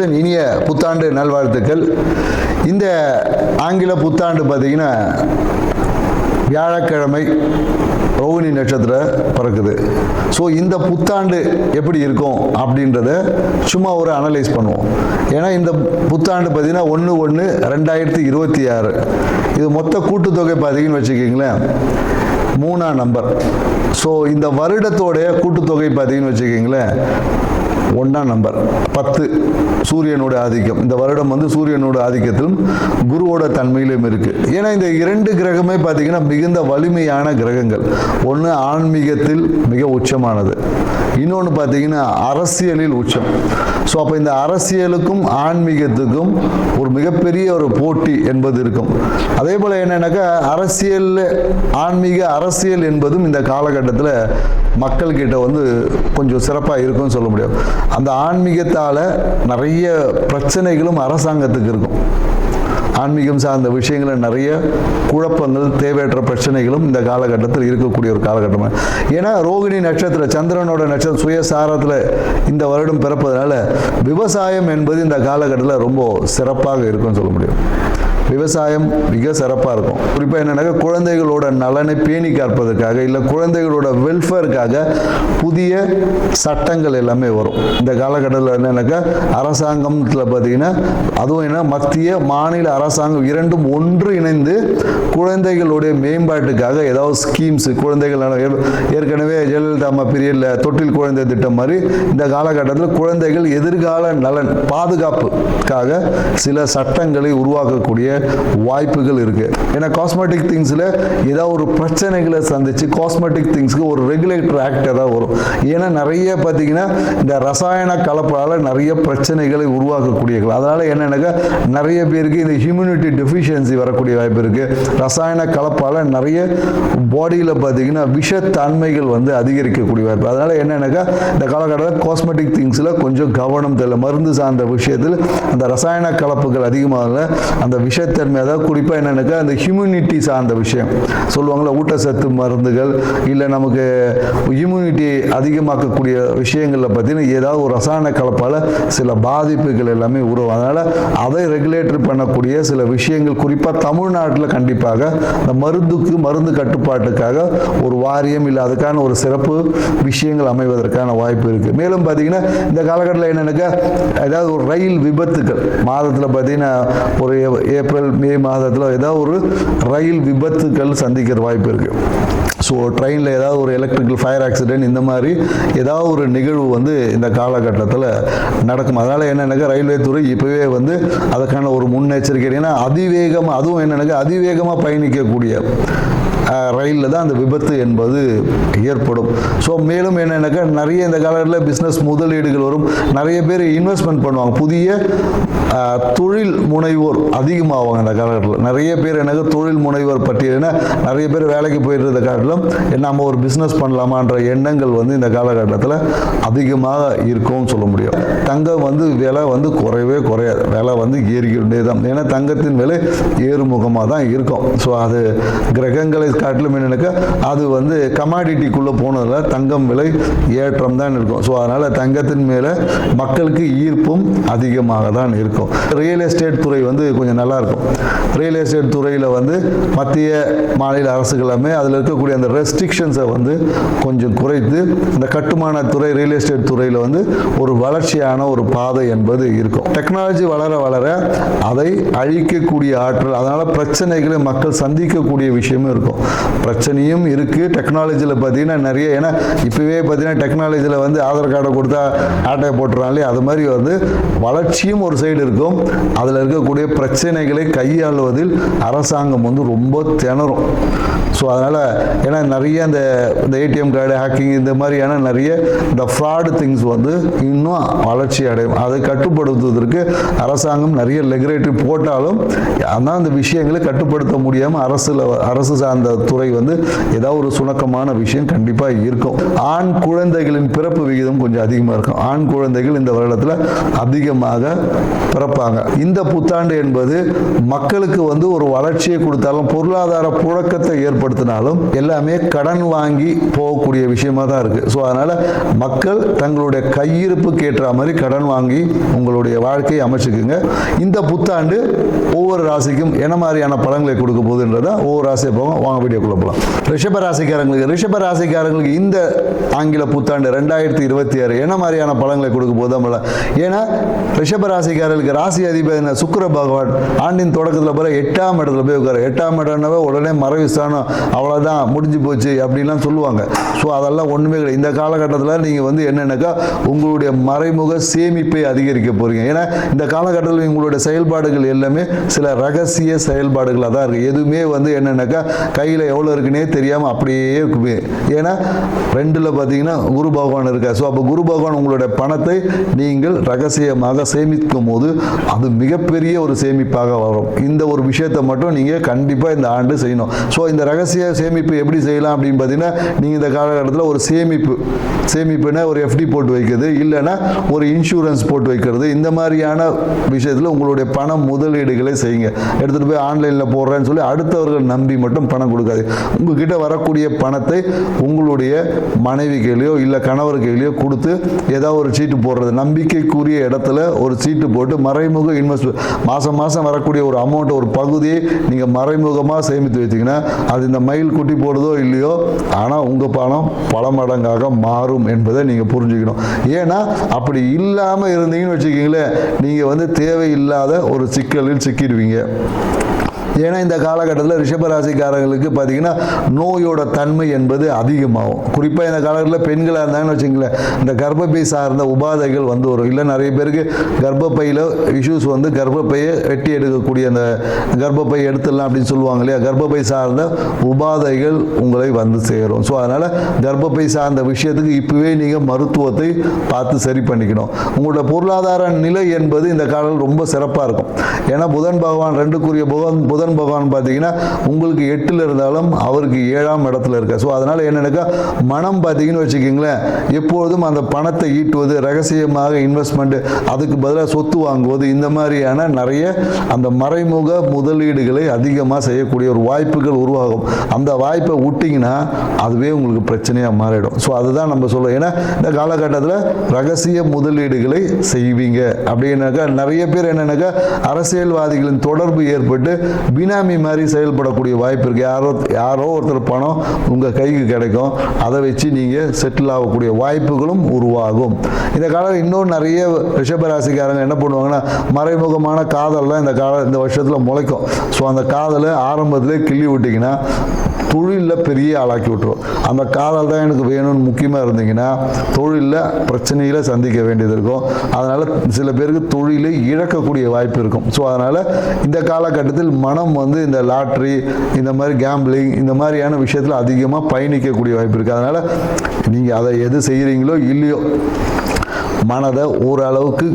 முருகேசன் இனிய புத்தாண்டு நல்வாழ்த்துக்கள். இந்த ஆங்கில புத்தாண்டு பார்த்தீங்கன்னா வியாழக்கிழமை ரோகிணி நட்சத்திரம் பிறக்குது. ஸோ இந்த புத்தாண்டு எப்படி இருக்கும் அப்படின்றத சும்மா ஒரு அனலைஸ் பண்ணுவோம். ஏன்னா இந்த புத்தாண்டு பார்த்தீங்கன்னா 1/1/2026 இது மொத்த கூட்டுத்தொகை பார்த்தீங்கன்னு வச்சுக்கிங்களேன் 3ஆம் நம்பர். ஸோ இந்த வருடத்தோடைய கூட்டுத்தொகை பார்த்தீங்கன்னு வச்சுக்கிங்களேன் 1ஆம் நம்பர் 10 சூரியனோட ஆதிக்கம். இந்த வருடம் வந்து சூரியனோட ஆதிக்கத்திலும் குருவோட தன்மையிலும் இருக்கு. ஏன்னா இந்த 2 கிரகமே பார்த்தீங்கன்னா மிகுந்த வலிமையான கிரகங்கள். ஒன்று ஆன்மீகத்தில் மிக உச்சமானது, இன்னொன்று பார்த்தீங்கன்னா அரசியலில் உச்சம். ஸோ அப்போ இந்த அரசியலுக்கும் ஆன்மீகத்துக்கும் ஒரு மிகப்பெரிய ஒரு போட்டி என்பது இருக்கும். அதே போல் என்னன்னாக்கா அரசியல் ஆன்மீக அரசியல் என்பதும் இந்த காலகட்டத்தில் மக்கள்கிட்ட வந்து கொஞ்சம் சிறப்பாக இருக்கும்னு சொல்ல முடியும். அந்த ஆன்மீகத்தால் நிறைய பிரச்சனைகளும் அரசாங்கத்துக்கு இருக்கும். ஆன்மீகம் சார்ந்த விஷயங்களில் நிறைய குழப்பங்கள், தேவையற்ற பிரச்சனைகளும் இந்த காலகட்டத்தில் இருக்கக்கூடிய ஒரு காலகட்டம். ஏன்னா ரோகிணி நட்சத்திரம் சந்திரனோட நட்சத்திரம் சுயசாரத்தில் இந்த வருடம் பிறப்பதனால விவசாயம் என்பது இந்த காலகட்டத்தில் ரொம்ப சிறப்பாக இருக்கும்னு சொல்ல முடியும். விவசாயம் மிக சிறப்பாக இருக்கும். குறிப்பாக என்னன்னாக்கா குழந்தைகளோட நலனை பேணி காப்பதற்காக இல்லை குழந்தைகளோட வெல்ஃபேருக்காக புதிய சட்டங்கள் எல்லாமே வரும். இந்த காலகட்டத்தில் என்னன்னாக்கா அரசாங்கத்தில் பார்த்தீங்கன்னா அதுவும் என்ன மத்திய மாநில அரசாங்கம் இரண்டும் ஒன்று இணைந்து குழந்தைகளுடைய மேம்பாட்டுக்காக ஏதாவது ஸ்கீம்ஸ் குழந்தைகள் ஏற்கனவே ஜெயலலிதா அம்மா பீரியடில் தொட்டில் குழந்தை திட்டம் மாதிரி இந்த காலகட்டத்தில் குழந்தைகள் எதிர்கால நலன் பாதுகாப்புக்காக சில சட்டங்களை உருவாக்கக்கூடிய வாய்ப்புகள் இருக்கு. ஏன்னா காஸ்மெட்டிக் திங்ஸ்ல ஏதாவது ஒரு பிரச்சனைகளை சந்திச்சு காஸ்மெட்டிக் திங்ஸ்க்கு ஒரு ரெகுலேட்டர் ஆக்ட் ஏதாவது வரும். ஏன்னா நிறைய பார்த்தீங்கன்னா இந்த ரசாயன கலப்பால நிறைய பிரச்சனைகளை உருவாக்கக்கூடிய, அதனால என்னன்னாக்கா நிறைய பேருக்கு இந்த ஹியூமினிட்டி டெஃபிஷியன்சி வரக்கூடிய வாய்ப்பு இருக்கு. ரசாயன கலப்பால நிறைய பாடியில் பார்த்தீங்கன்னா விஷத்தன்மைகள் வந்து அதிகரிக்கக்கூடிய வாய்ப்பு. அதனால என்னன்னாக்கா இந்த காலகட்டத்தில் காஸ்மெட்டிக் திங்ஸ்ல கொஞ்சம் கவனம் தேவை. மருந்து சார்ந்த விஷயத்தில் அந்த ரசாயன கலப்புகள் அதிகமாக அந்த விஷத்தன்மை, அதாவது குறிப்பாக என்னன்னாக்கா அந்த ஹியூமினிட்டி சார்ந்த விஷயம் சொல்லுவாங்களா, ஊட்டச்சத்து மருந்துகள் இல்லை நமக்கு இம்யூனிட்டி அதிகமாக்கக்கூடிய விஷயங்களில் பார்த்தீங்கன்னா ஏதாவது ஒரு ரசாயன கலப்பால் சில பாதிப்புகள் எல்லாமே உருவாகும். அதனால் அதை ரெகுலேட்டர் பண்ணக்கூடிய சில விஷயங்கள் குறிப்பாக தமிழ்நாட்டில் கண்டிப்பாக இந்த மருந்து கட்டுப்பாட்டுக்காக ஒரு வாரியம் இல்லை அதுக்கான ஒரு சிறப்பு விஷயங்கள் அமைவதற்கான வாய்ப்பு இருக்குது. மேலும் பார்த்தீங்கன்னா இந்த காலகட்டத்தில் என்னன்னாக்கா ஏதாவது ஒரு ரயில் விபத்துகள் மாதத்தில் பார்த்தீங்கன்னா ஒரு ஏப்ரல் மே மாதத்தில் ஏதாவது ஒரு ரயில் விபத்துக்கள் சந்திக்கிற வாய்ப்பு இருக்குது. ஸோ ட்ரெயினில் ஏதாவது ஒரு எலக்ட்ரிக்கல் ஃபயர் ஆக்சிடென்ட் இந்த மாதிரி ஏதாவது ஒரு நிகழ்வு வந்து இந்த காலகட்டத்தில் நடக்கும். அதனால் என்னென்னாக்கா ரயில்வே துறை இப்போவே வந்து அதுக்கான ஒரு முன்னெச்சரிக்கை. ஏன்னா அதிவேகமாக அதுவும் என்னென்னாக்கா அதிவேகமாக பயணிக்கக்கூடிய ரயிலில் தான் அந்த விபத்து என்பது ஏற்படும். ஸோ மேலும் என்னென்னாக்கா நிறைய இந்த காலத்தில் பிஸ்னஸ் முதலீடுகள் வரும். நிறைய பேர் இன்வெஸ்ட்மெண்ட் பண்ணுவாங்க. புதிய தொழில் முனைவோர் அதிகமாவாங்க இந்த காலகட்டத்தில். நிறைய பேர் எனக்கு தொழில் முனைவோர் பட்டியல்னா நிறைய பேர் வேலைக்கு போயிட்டு இருந்த காலத்திலும் நம்ம ஒரு பிஸ்னஸ் பண்ணலாமான்ற எண்ணங்கள் வந்து இந்த காலகட்டத்தில் அதிகமாக இருக்கும்னு சொல்ல முடியும். தங்கம் வந்து விலை வந்து குறையவே குறையாது, விலை வந்து ஏறிக்கிட்டே தான். ஏன்னா தங்கத்தின் விலை ஏறுமுகமாக தான் இருக்கும். ஸோ அது கிரகங்களை காட்டிலும் என்னன்னாக்கா அது வந்து கமாடிட்டிக்குள்ளே போனதில் தங்கம் விலை ஏற்றம் தான் இருக்கும். ஸோ அதனால் தங்கத்தின் மேலே மக்களுக்கு ஈர்ப்பும் அதிகமாக தான் இருக்கும். ரியல் எஸ்டேட் துறை வந்து கொஞ்சம் நல்லா இருக்கும். ரியல் எஸ்டேட் துறையில் வந்து மத்திய மாநில அரசுகளுமே அதில் இருக்கக்கூடிய அந்த ரெஸ்ட்ரிக்ஷன்ஸை வந்து கொஞ்சம் குறைத்து இந்த கட்டுமான துறை ரியல் எஸ்டேட் துறையில் வந்து ஒரு வளர்ச்சியான ஒரு பாதை என்பது இருக்கும். டெக்னாலஜி வளர வளர அதை அழிக்கக்கூடிய ஆற்றல், அதனால் பிரச்சனைகளை மக்கள் சந்திக்கக்கூடிய விஷயமும் இருக்கும். பிரச்சனையும் இருக்குது டெக்னாலஜியில் பார்த்தீங்கன்னா நிறைய. ஏன்னா இப்போவே பார்த்தீங்கன்னா டெக்னாலஜியில் வந்து ஆதார் கார்டை கொடுத்தா ஆட்டையை போட்டுறாங்களே, அது மாதிரி வந்து வளர்ச்சியும் ஒரு சைடு இருக்கும். அதில் இருக்கக்கூடிய பிரச்சனைகளை கையாளுவதில் அரசாங்கம் வந்து ரொம்ப திணறும். ஸோ அதனால் ஏன்னா நிறைய இந்த ஏடிஎம் கார்டு ஹேக்கிங் இந்த மாதிரியான நிறைய இந்த ஃப்ராடு திங்ஸ் வந்து இன்னும் வளர்ச்சி அடையும். அதை கட்டுப்படுத்துவதற்கு அரசாங்கம் நிறைய ரெகுலேட்டரி போட்டாலும் ஆனால் அந்த விஷயங்களை கட்டுப்படுத்த முடியாமல் அரசு சார்ந்த துறை வந்து ஏதாவது ஒரு சுணக்கமான விஷயம் கண்டிப்பாக இருக்கும். ஆண் குழந்தைகளின் பிறப்பு விகிதம் கொஞ்சம் அதிகமாக இருக்கும். ஆண் குழந்தைகள் இந்த வருடத்தில் அதிகமாக பிறப்பாங்க. இந்த புத்தாண்டு என்பது மக்களுக்கு வந்து ஒரு வளர்ச்சியை கொடுத்தாலும் பொருளாதார புழக்கத்தை ஏற்படுத்தினாலும் எல்லாமே கடன் வாங்கி போகக்கூடிய விஷயமா தான் இருக்கு. ஸோ அதனால மக்கள் தங்களுடைய கையிருப்புக்கு ஏற்ற மாதிரி கடன் வாங்கி உங்களுடைய வாழ்க்கையை அமைச்சுக்குங்க. இந்த புத்தாண்டு ஒவ்வொரு ராசிக்கும் என்ன மாதிரியான பலன்களை கொடுக்க போகுதுன்றத ஒவ்வொரு ராசியை போவோம். வாங்க வீடியோக்குள்ள போகலாம். ரிஷப ராசிக்காரங்களுக்கு இந்த ஆங்கில புத்தாண்டு 2026 என்ன மாதிரியான பலன்களை கொடுக்க போகுது? ஏன்னா ரிஷப ராசிக்காரர்களுக்கு ராசி அதிபதி சுக்கிர பகவான் ஆண்டின் தொடக்கத்தில் பிற 8ஆம் இடத்துல போய் உட்காரு. 8ஆம் இடம்னாவே உடனே மறைவு ஸ்தானம், அவ்வளோதான் முடிஞ்சு போச்சு அப்படின்லாம் சொல்லுவாங்க. ஸோ அதெல்லாம் ஒன்றுமே கிடையாது. இந்த காலகட்டத்தில் நீங்கள் வந்து என்னென்னாக்கா உங்களுடைய மறைமுக சேமிப்பை அதிகரிக்க போகிறீங்க. ஏன்னா இந்த காலகட்டத்தில் உங்களுடைய செயல்பாடுகள் எல்லாமே சில ரகசிய செயல்பாடுகளாக தான் இருக்குது. எதுவுமே வந்து என்னென்னாக்கா கையில் எவ்வளோ இருக்குன்னே தெரியாமல் அப்படியே இருக்குமே. ஏன்னா 2ல் பார்த்தீங்கன்னா குரு பகவான் இருக்கார். ஸோ அப்போ குரு பகவான் உங்களுடைய பணத்தை நீங்கள் ரகசியமாக சேமிக்கும் போது அது மிகப்பெரிய ஒரு சேமிப்பாக வரும். இந்த ஒரு விஷயத்தை மட்டும் நீங்கள் கண்டிப்பாக இந்த ஆண்டு செய்யணும். ஸோ இந்த ரகசிய சேமிப்பு எப்படி செய்யலாம் அப்படின்னு பார்த்தீங்கன்னா, நீங்கள் இந்த காலகட்டத்தில் ஒரு சேமிப்புனா ஒரு எஃப்டி போட்டு வைக்கிறது, இல்லைன்னா ஒரு இன்சூரன்ஸ் போட்டு வைக்கிறது, இந்த மாதிரியான விஷயத்தில் உங்களுடைய பண முதலீடுகளை செய்யுங்க. எடுத்துகிட்டு போய் ஆன்லைனில் போடுறேன்னு சொல்லி அடுத்தவர்கள் நம்பி மட்டும் பணம் கொடுக்காது. உங்ககிட்ட வரக்கூடிய பணத்தை உங்களுடைய மனைவி கையிலையோ இல்லை கணவர் கையிலையோ கொடுத்து ஏதாவது ஒரு சீட்டு போடுறது, நம்பிக்கைக்குரிய இடத்துல ஒரு சீட்டு போட்டு மறைமுக இன்வெஸ்ட்மெண்ட் மாதம் மாதம் வரக்கூடிய ஒரு அமௌண்ட் ஒரு பகுதியை நீங்கள் மறைமுகமாக சேமித்து வச்சிங்கன்னா அது இந்த மயில் குட்டி போடுறதோ இல்லையோ, ஆனால் உங்கள் பணம் பல மடங்காக மாறும் என்பதை நீங்கள் புரிஞ்சுக்கணும். ஏன்னா அப்படி இல்லாமல் இருந்தீங்கன்னு வச்சுக்கிங்களேன், நீங்கள் வந்து தேவையில்லாத ஒரு சிக்கலில் சிக்கிடுவீங்க. ஏன்னா இந்த காலகட்டத்தில் ரிஷபராசிக்காரர்களுக்கு பார்த்தீங்கன்னா நோயோட தன்மை என்பது அதிகமாகும். குறிப்பாக இந்த காலகட்டத்தில் பெண்களாக இருந்தாங்கன்னு வச்சுங்களேன், இந்த கர்ப்பப்பை சார்ந்த உபாதைகள் வந்து வரும். இல்லை நிறைய பேருக்கு கர்ப்பப்பையில் இஷ்யூஸ் வந்து கர்ப்பப்பையை வெட்டி எடுக்கக்கூடிய அந்த கர்ப்பப்பை எடுத்துடலாம் அப்படின்னு சொல்லுவாங்க இல்லையா, கர்ப்பப்பை சார்ந்த உபாதைகள் உங்களை வந்து சேரும். ஸோ அதனால் கர்ப்பப்பை சார்ந்த விஷயத்துக்கு இப்போவே நீங்கள் மருத்துவத்தை பார்த்து சரி பண்ணிக்கணும். உங்களோட பொருளாதார நிலை என்பது இந்த காலத்தில் ரொம்ப சிறப்பாக இருக்கும். ஏன்னா புதன் பகவான் 2க்குரிய புதன் பகவான் பார்த்தீங்கன்னா உங்களுக்கு 8ல் இருந்தாலும் அவருக்கு 7ஆம் இடத்துல இருக்க. ஸோ அதனால என்னன்னாக்கா மனம் பார்த்தீங்கன்னு வச்சுக்கிங்களேன், எப்பொழுதும் அந்த பணத்தை ஈட்டுவது, ரகசியமாக இன்வெஸ்ட்மெண்ட், அதுக்கு பதிலாக சொத்து வாங்குவது, இந்த மாதிரியான நிறைய அந்த மறைமுக முதலீடுகளை அதிகமாக செய்யக்கூடிய ஒரு வாய்ப்புகள் உருவாகும். அந்த வாய்ப்பை விட்டிங்கன்னா அதுவே உங்களுக்கு பிரச்சனையாக மாறிடும். ஸோ அதுதான் நம்ம சொல்லுவோம். ஏன்னா இந்த காலகட்டத்தில் ரகசிய முதலீடுகளை செய்வீங்க அப்படின்னாக்கா நிறைய பேர் என்னன்னாக்கா அரசியல்வாதிகளின் தொடர்பு ஏற்பட்டு பினாமி மாதிரி செயல்படக்கூடிய வாய்ப்பு இருக்குது. யாரோ ஒருத்தர் பணம் உங்கள் கைக்கு கிடைக்கும், அதை வச்சு நீங்கள் செட்டில் ஆகக்கூடிய வாய்ப்புகளும் உருவாகும். இந்த காலம் இன்னும் நிறைய ரிஷபராசிக்காரங்க என்ன பண்ணுவாங்கன்னா, மறைமுகமான காதல்லாம் இந்த வருஷத்தில் முளைக்கும். ஸோ அந்த காதலை ஆரம்பத்திலே கிள்ளி விட்டிங்கன்னா தொழிலில் பெரிய ஆளாக்கி விட்டுரும். அந்த காதல் தான் எனக்கு வேணும்னு முக்கியமாக இருந்தீங்கன்னா தொழிலில் பிரச்சனைகளை சந்திக்க வேண்டியது இருக்கும். அதனால் சில பேருக்கு தொழிலை இழக்கக்கூடிய வாய்ப்பு இருக்கும். ஸோ அதனால் இந்த காலகட்டத்தில் மனம் வந்து இந்த லாட்ரி, இந்த மாதிரி கேம்பிளிங், இந்த மாதிரியான விஷயத்தில் அதிகமாக பயணிக்கக்கூடிய வாய்ப்பு இருக்குது. அதனால் நீங்கள் அதை எது செய்கிறீங்களோ இல்லையோ மனதை ஓரளவுக்கு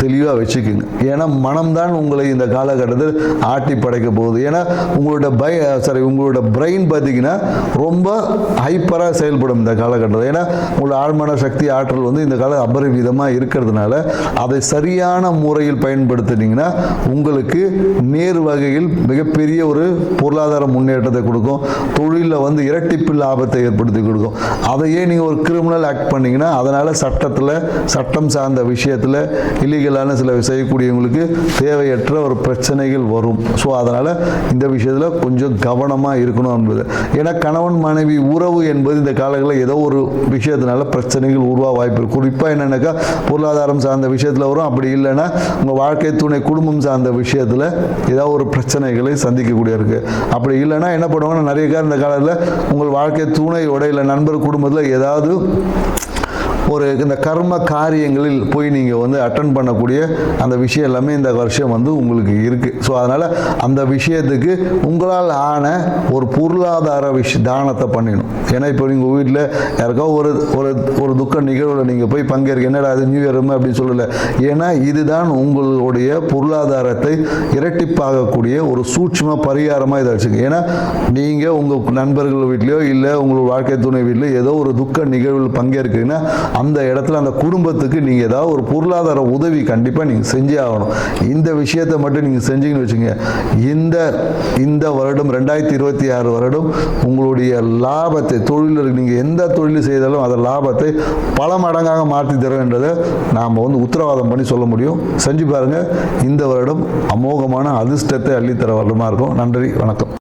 தெளிவாக வச்சுக்குங்க. ஏன்னா மனம்தான் உங்களை இந்த காலகட்டத்தில் ஆட்டி படைக்க போகுது. ஏன்னா உங்களோட பிரெயின் பார்த்தீங்கன்னா ரொம்ப ஹைப்பராக செயல்படும் இந்த காலகட்டத்தில். ஏன்னா உங்களோட ஆழ்மன சக்தி ஆற்றல் வந்து இந்த காலம் அபரிவிதமாக இருக்கிறதுனால அதை சரியான முறையில் பயன்படுத்தினீங்கன்னா உங்களுக்கு நேர் வகையில் மிகப்பெரிய ஒரு பொருளாதார முன்னேற்றத்தை கொடுக்கும். தொழிலில் வந்து இரட்டிப்பு லாபத்தை ஏற்படுத்தி கொடுக்கும். அதையே நீங்கள் ஒரு கிரிமினல் ஆக்ட் பண்ணிங்கன்னா அதனால் சட்டம் சார்ந்த விஷயத்தில் இல்லீகல் சில செய்யக்கூடியவங்களுக்கு தேவையற்ற ஒரு பிரச்சனைகள் வரும். ஸோ அதனால் இந்த விஷயத்தில் கொஞ்சம் கவனமாக இருக்கணும் என்பது. ஏன்னா கணவன் மனைவி உறவு என்பது இந்த காலங்களில் ஏதோ ஒரு விஷயத்தினால பிரச்சனைகள் உருவாக வாய்ப்பு இருக்குது. குறிப்பாக என்னென்னாக்கா பொருளாதாரம் சார்ந்த விஷயத்தில் வரும். அப்படி இல்லைன்னா உங்கள் வாழ்க்கை துணை குடும்பம் சார்ந்த விஷயத்தில் ஏதாவது ஒரு பிரச்சனைகளை சந்திக்கக்கூடிய இருக்குது. அப்படி இல்லைன்னா என்ன பண்ணுவாங்கன்னா நிறைய பேர் இந்த காலத்தில் உங்கள் வாழ்க்கை துணையோட இல்லை நண்பர் குடும்பத்தில் ஏதாவது ஒரு இந்த கர்ம காரியங்களில் போய் நீங்கள் வந்து அட்டன் பண்ணக்கூடிய அந்த விஷயம் எல்லாமே இந்த வருஷம் வந்து உங்களுக்கு இருக்குது. ஸோ அதனால் அந்த விஷயத்துக்கு உங்களால் ஆன ஒரு பொருளாதார தானத்தை பண்ணிடணும். ஏன்னா இப்போ நீங்கள் வீட்டில் யாருக்கோ ஒரு ஒரு ஒரு துக்க நிகழ்வில் நீங்கள் போய் பங்கேற்க, என்னடா அது நியூ இயர் அப்படின்னு சொல்லலை. ஏன்னா இதுதான் உங்களுடைய பொருளாதாரத்தை இரட்டிப்பாகக்கூடிய ஒரு சூட்சும பரிகாரமாக இதை வச்சுங்க. ஏன்னா நீங்கள் உங்கள் நண்பர்கள் வீட்லையோ இல்லை உங்களோட வாழ்க்கை துணை வீட்டிலோ ஏதோ ஒரு துக்க நிகழ்வில் பங்கேற்கிறீங்கன்னா அந்த இடத்துல அந்த குடும்பத்துக்கு நீங்கள் ஏதாவது ஒரு பொருளாதார உதவி கண்டிப்பாக நீங்கள் செஞ்சே ஆகணும். இந்த விஷயத்தை மட்டும் நீங்கள் செஞ்சீங்கன்னு வச்சுங்க, இந்த வருடம் 2026 வருடம் உங்களுடைய லாபத்தை, தொழிலில் நீங்கள் எந்த தொழில் செய்தாலும் அந்த லாபத்தை பல மடங்காக மாற்றி தரும் என்றதை நாம் வந்து உத்தரவாதம் பண்ணி சொல்ல முடியும். செஞ்சு பாருங்கள். இந்த வருடம் அமோகமான அதிர்ஷ்டத்தை அள்ளித்தர வருடமாக இருக்கும். நன்றி, வணக்கம்.